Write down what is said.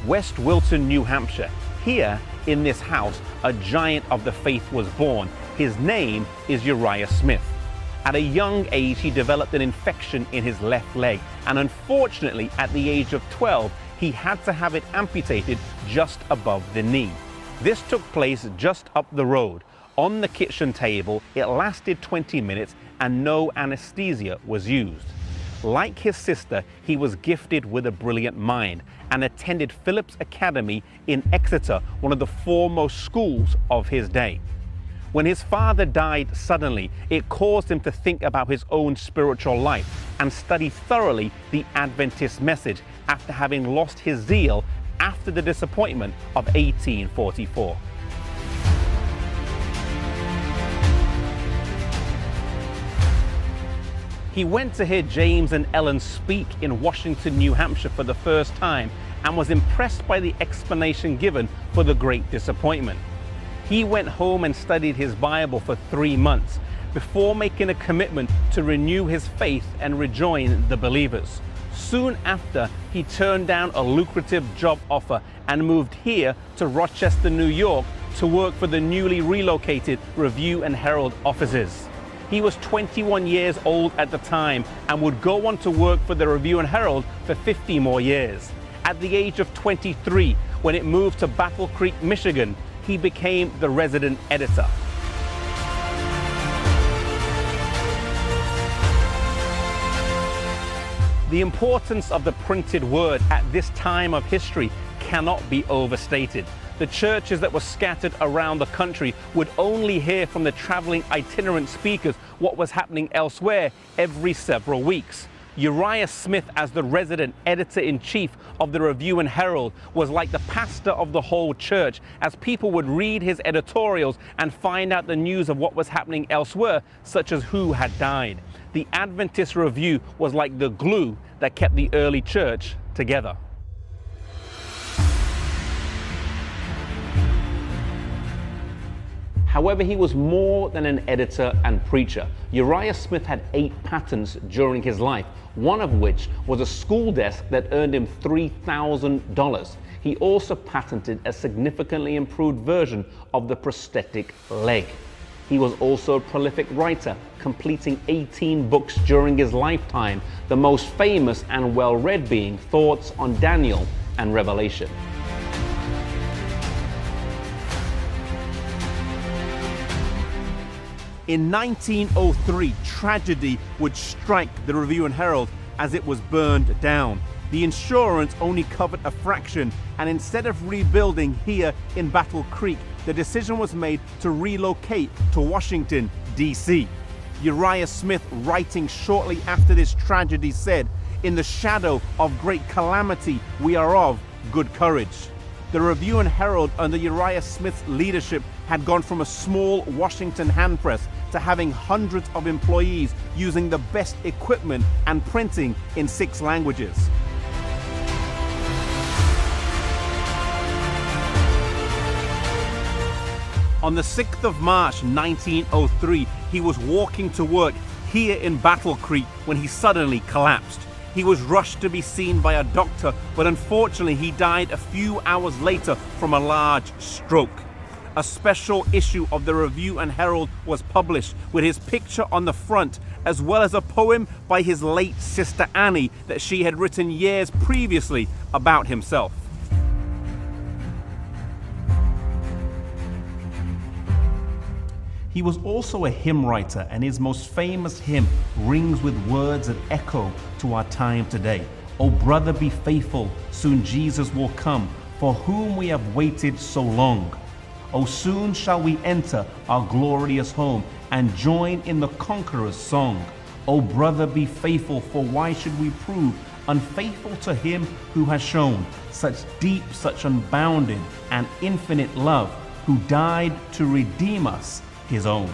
West Wilton, New Hampshire. Here, in this house, a giant of the faith was born. His name is Uriah Smith. At a young age, he developed an infection in his left leg, and unfortunately, at the age of 12, he had to have it amputated just above the knee. This took place just up the road. On the kitchen table, it lasted 20 minutes and no anesthesia was used. Like his sister, he was gifted with a brilliant mind and attended Phillips Academy in Exeter, one of the foremost schools of his day. When his father died suddenly, it caused him to think about his own spiritual life and study thoroughly the Adventist message after having lost his zeal after the disappointment of 1844. He went to hear James and Ellen speak in Washington, New Hampshire for the first time and was impressed by the explanation given for the great disappointment. He went home and studied his Bible for 3 months before making a commitment to renew his faith and rejoin the believers. Soon after, he turned down a lucrative job offer and moved here to Rochester, New York to work for the newly relocated Review and Herald offices. He was 21 years old at the time and would go on to work for the Review and Herald for 50 more years. At the age of 23, when it moved to Battle Creek, Michigan, he became the resident editor. The importance of the printed word at this time of history cannot be overstated. The churches that were scattered around the country would only hear from the traveling itinerant speakers what was happening elsewhere every several weeks. Uriah Smith, as the resident editor-in-chief of the Review and Herald, was like the pastor of the whole church, as people would read his editorials and find out the news of what was happening elsewhere, such as who had died. The Adventist Review was like the glue that kept the early church together. However, he was more than an editor and preacher. Uriah Smith had 8 patents during his life, one of which was a school desk that earned him $3,000. He also patented a significantly improved version of the prosthetic leg. He was also a prolific writer, completing 18 books during his lifetime, the most famous and well-read being Thoughts on Daniel and Revelation. In 1903, tragedy would strike the Review and Herald as it was burned down. The insurance only covered a fraction, and instead of rebuilding here in Battle Creek, the decision was made to relocate to Washington, D.C. Uriah Smith, writing shortly after this tragedy, said, "In the shadow of great calamity, we are of good courage." The Review and Herald under Uriah Smith's leadership had gone from a small Washington hand press to having hundreds of employees using the best equipment and printing in 6 languages. On the 6th of March 1903, he was walking to work here in Battle Creek when he suddenly collapsed. He was rushed to be seen by a doctor, but unfortunately he died a few hours later from a large stroke. A special issue of the Review and Herald was published with his picture on the front, as well as a poem by his late sister Annie that she had written years previously about himself. He was also a hymn writer, and his most famous hymn rings with words that echo to our time today. "O brother, be faithful, soon Jesus will come, for whom we have waited so long. O soon shall we enter our glorious home and join in the conqueror's song. O brother, be faithful, for why should we prove unfaithful to him who has shown such deep, such unbounded and infinite love, who died to redeem us his own?"